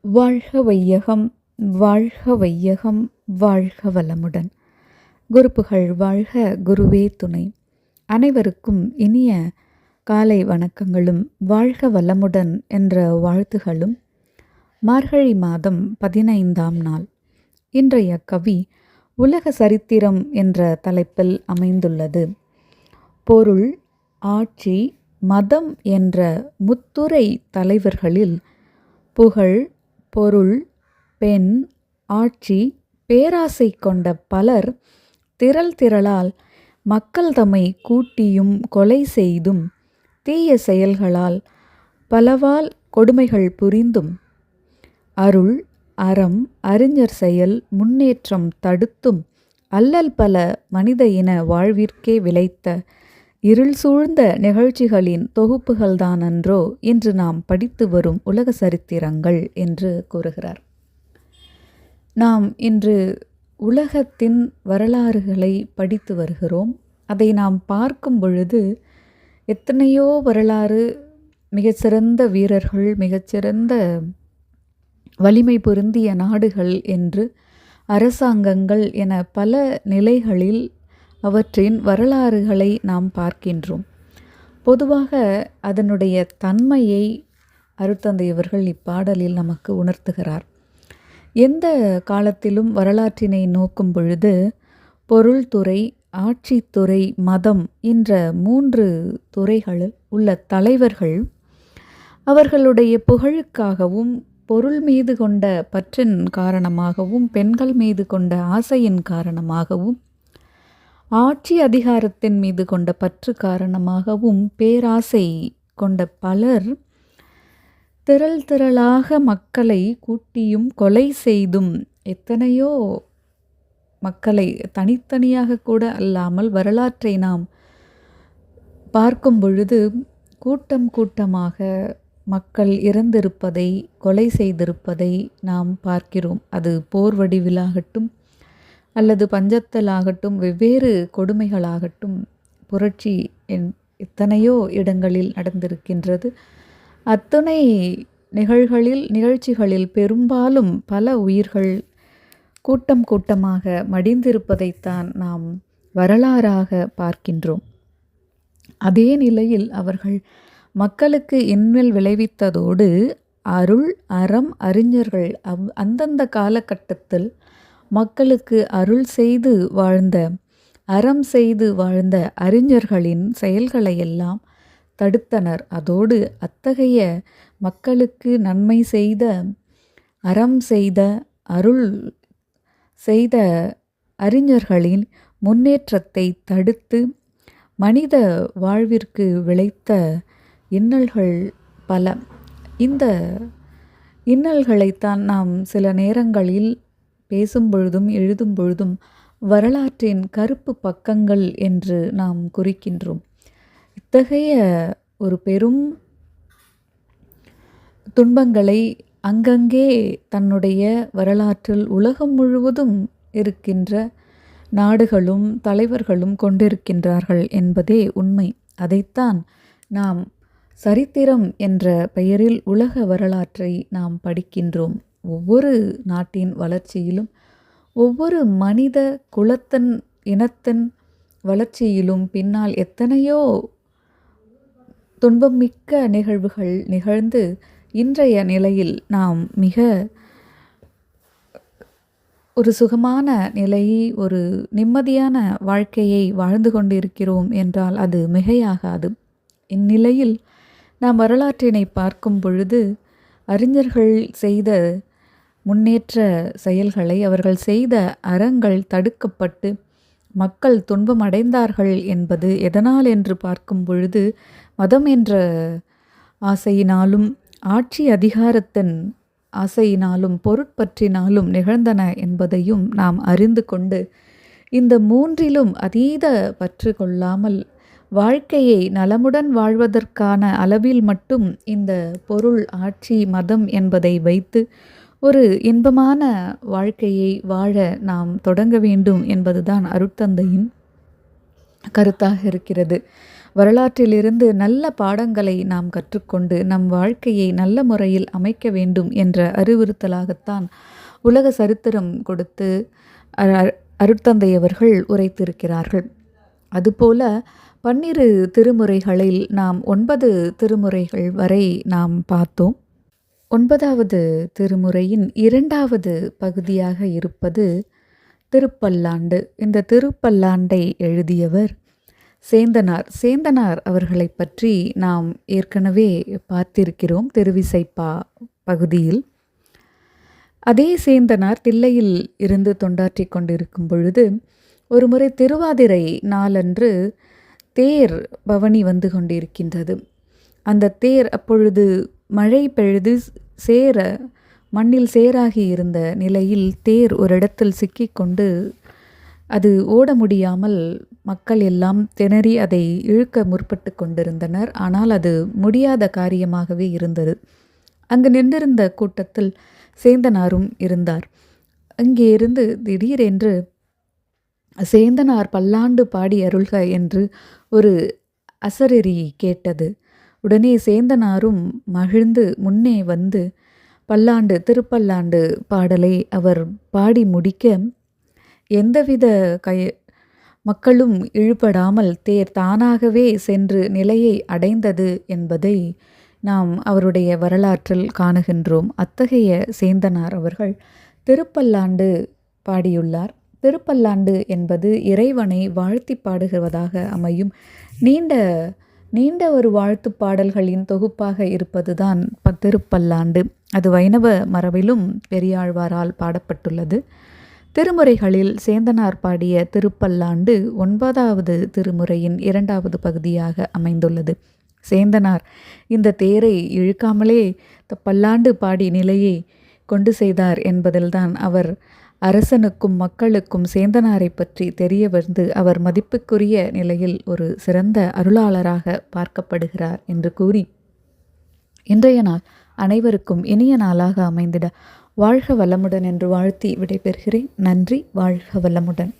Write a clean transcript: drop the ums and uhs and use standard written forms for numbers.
வாழ்க வையகம், வாழ்க வையகம், வாழ்க வளமுடன். குருப்புகழ் வாழ்க, குருவே துணை. அனைவருக்கும் இனிய காலை வணக்கங்களும் வாழ்க வளமுடன் என்ற வாழ்த்துகளும். மார்கழி மாதம் 15ஆம் நாள். இன்றைய கவி உலக சரித்திரம் என்ற தலைப்பில் அமைந்துள்ளது. பொருள், ஆட்சி, மதம் என்ற முத்துரை தலைவர்களில் புகழ், பொருள், பெண், ஆட்சி, பேராசை கொண்ட பலர் திரளால் மக்கள் தம்மை கூட்டியும் கொலை செய்தும் தீய செயல்களால் பலவால் கொடுமைகள் புரிந்தும் அருள், அறம், அறிஞர் செயல் முன்னேற்றம் தடுத்தும் அல்லல் பல மனித இன வாழ்விற்கே விளைத்த இருள் சூழ்ந்த நிகழ்ச்சிகளின் தொகுப்புகள்தானன்றோ இன்று நாம் படித்து வரும் உலக சரித்திரங்கள் என்று கூறுகிறார். நாம் இன்று உலகத்தின் வரலாறுகளை படித்து வருகிறோம். அதை நாம் பார்க்கும் பொழுது எத்தனையோ வரலாறு, மிகச்சிறந்த வீரர்கள், மிகச்சிறந்த வலிமை பொருந்திய நாடுகள் என்று அரசாங்கங்கள் என பல நிலைகளில் அவற்றின் வரலாறுகளை நாம் பார்க்கின்றோம். பொதுவாக அதனுடைய தன்மையை அருட்தந்தையவர்கள் இப்பாடலில் நமக்கு உணர்த்துகிறார். எந்த காலத்திலும் வரலாற்றினை நோக்கும் பொழுது பொருள்துறை, ஆட்சித்துறை, மதம் என்ற 3 துறைகளில் உள்ள தலைவர்கள் அவர்களுடைய புகழுக்காகவும், பொருள் மீது கொண்ட பற்றின் காரணமாகவும், பெண்கள் மீது கொண்ட ஆசையின் காரணமாகவும், ஆட்சி அதிகாரத்தின் மீது கொண்ட பற்று காரணமாகவும் பேராசை கொண்ட பலர் திரளாக மக்களை கூட்டியும் கொலை செய்தும், எத்தனையோ மக்களை தனித்தனியாக கூட அல்லாமல் வரலாற்றை நாம் பார்க்கும் பொழுது கூட்டமாக மக்கள் இறந்திருப்பதை, கொலை செய்திருப்பதை நாம் பார்க்கிறோம். அது போர் வடிவிலாகட்டும் அல்லது பஞ்சத்தலாகட்டும், வெவ்வேறு கொடுமைகளாகட்டும், புரட்சி எத்தனையோ இடங்களில் நடந்திருக்கின்றது. அத்தனை நிகழ்ச்சிகளில் பெரும்பாலும் பல உயிர்கள் கூட்டமாக மடிந்திருப்பதைத்தான் நாம் வரலாறாக பார்க்கின்றோம். அதே நிலையில் அவர்கள் மக்களுக்கு இன்னல் விளைவித்ததோடு அருள், அறம், அறிஞர்கள் அந்தந்த காலகட்டத்தில் மக்களுக்கு அருள் செய்து வாழ்ந்த, அறம் செய்து வாழ்ந்த அறிஞர்களின் செயல்களையெல்லாம் தடுத்தனர். அதோடு அத்தகைய மக்களுக்கு நன்மை செய்த, அறம் செய்த, அருள் செய்த அறிஞர்களின் முன்னேற்றத்தை தடுத்து மனித வாழ்விற்கு விளைத்த இன்னல்கள் பல. இந்த இன்னல்களைத்தான் நாம் சில நேரங்களில் பேசும் பொழுதும் எழுதும் பொழுதும் வரலாற்றின் கருப்பு பக்கங்கள் என்று நாம் குறிக்கின்றோம். இத்தகைய ஒரு பெரும் துன்பங்களை அங்கங்கே தன்னுடைய வரலாற்றில் உலகம் முழுவதும் இருக்கின்ற நாடுகளும் தலைவர்களும் கொண்டிருக்கின்றார்கள் என்பதே உண்மை. அதைத்தான் நாம் சரித்திரம் என்ற பெயரில் உலக வரலாற்றை நாம் படிக்கின்றோம். ஒவ்வொரு நாட்டின் வளர்ச்சியிலும், ஒவ்வொரு மனித குலத்தின் இனத்தின் வளர்ச்சியிலும் பின்னால் எத்தனையோ துன்பமிக்க நிகழ்வுகள் நிகழ்ந்து இன்றைய நிலையில் நாம் மிக ஒரு சுகமான நிலையை, ஒரு நிம்மதியான வாழ்க்கையை வாழ்ந்து கொண்டிருக்கிறோம் என்றால் அது மிகையாகாது. இந்நிலையில் நாம் வரலாற்றினை பார்க்கும் பொழுது அறிஞர்கள் செய்த முன்னேற்ற செயல்களை, அவர்கள் செய்த அறங்கள் தடுக்கப்பட்டு மக்கள் துன்பம் அடைந்தார்கள் என்பது எதனால் என்று பார்க்கும் பொழுது மதம் என்ற ஆசையினாலும், ஆட்சி அதிகாரத்தின் ஆசையினாலும், பொருட்பற்றினாலும் நிகழ்ந்தன என்பதையும் நாம் அறிந்து கொண்டு இந்த 3லும் அதீத பற்று கொள்ளாமல் வாழ்க்கையை நலமுடன் வாழ்வதற்கான அளவில் மட்டும் இந்த பொருள், ஆட்சி, மதம் என்பதை வைத்து ஒரு இன்பமான வாழ்க்கையை வாழ நாம் தொடங்க வேண்டும் என்பதுதான் அருட்தந்தையின் கருத்தாக இருக்கிறது. வரலாற்றிலிருந்து நல்ல பாடங்களை நாம் கற்றுக்கொண்டு நம் வாழ்க்கையை நல்ல முறையில் அமைக்க வேண்டும் என்ற அறிவுறுத்தலாகத்தான் உலக சரித்திரம் கொடுத்து அருட்தந்தை அவர்கள் உரைத்திருக்கிறார்கள். அதுபோல 12 திருமுறைகளில் நாம் 9 திருமுறைகள் வரை நாம் பார்த்தோம். 9வது திருமுறையின் 2வது பகுதியாக இருப்பது திருப்பல்லாண்டு. இந்த திருப்பல்லாண்டை எழுதியவர் சேந்தனார். சேந்தனார் அவர்களை பற்றி நாம் ஏற்கனவே பார்த்திருக்கிறோம் திருவிசைப்பா பகுதியில். அதே சேந்தனார் தில்லையில் இருந்து தொண்டாற்றி கொண்டிருக்கும் பொழுது ஒரு முறை திருவாதிரை நாளன்று தேர் பவனி வந்து கொண்டிருக்கின்றது. அந்த தேர் அப்பொழுது மழை பெய்து மண்ணில் சேராகி இருந்த நிலையில் தேர் ஒரு இடத்தில் சிக்கிக்கொண்டு அது ஓட முடியாமல் மக்கள் எல்லாம் திணறி அதை இழுக்க முற்பட்டு கொண்டிருந்தனர். ஆனால் அது முடியாத காரியமாகவே இருந்தது. அங்கு நின்றிருந்த கூட்டத்தில் சேந்தனாரும் இருந்தார். அங்கே இருந்து திடீரென்று சேந்தனார் பல்லாண்டு பாடி அருள்க என்று ஒரு அசரீரி கேட்டது. உடனே சேந்தனாரும் மகிழ்ந்து முன்னே வந்து திருப்பல்லாண்டு பாடலை அவர் பாடி முடிக்க எந்தவித மக்களும் இழுபடாமல் தேர் தானாகவே சென்று நிலையை அடைந்தது என்பதை நாம் அவருடைய வரலாற்றில் காணுகின்றோம். அத்தகைய சேந்தனார் அவர்கள் திருப்பல்லாண்டு பாடியுள்ளார். திருப்பல்லாண்டு என்பது இறைவனை வாழ்த்தி பாடுகிறதாக அமையும் நீண்ட ஒரு வாழ்த்து பாடல்களின் தொகுப்பாக இருப்பதுதான் திருப்பல்லாண்டு. அது வைணவ மரபிலும் பெரியாழ்வாரால் பாடப்பட்டுள்ளது. திருமுறைகளில் சேந்தனார் பாடிய திருப்பல்லாண்டு 9வது திருமுறையின் 2வது பகுதியாக அமைந்துள்ளது. சேந்தனார் இந்த தேரை இழுக்காமலே பல்லாண்டு பாடி நிலையை கொண்டு செய்தார் என்பதில்தான் அவர் அரசனுக்கும் மக்களுக்கும் சேந்தனாரை பற்றி தெரிய வந்து அவர் மதிப்புக்குரிய நிலையில் ஒரு சிறந்த அருளாளராக பார்க்கப்படுகிறார் என்று கூறி இன்றைய நாள் அனைவருக்கும் இனிய நாளாக அமைந்திட வாழ்க வளமுடன் என்று வாழ்த்தி விடைபெறுகிறேன். நன்றி. வாழ்க வளமுடன்.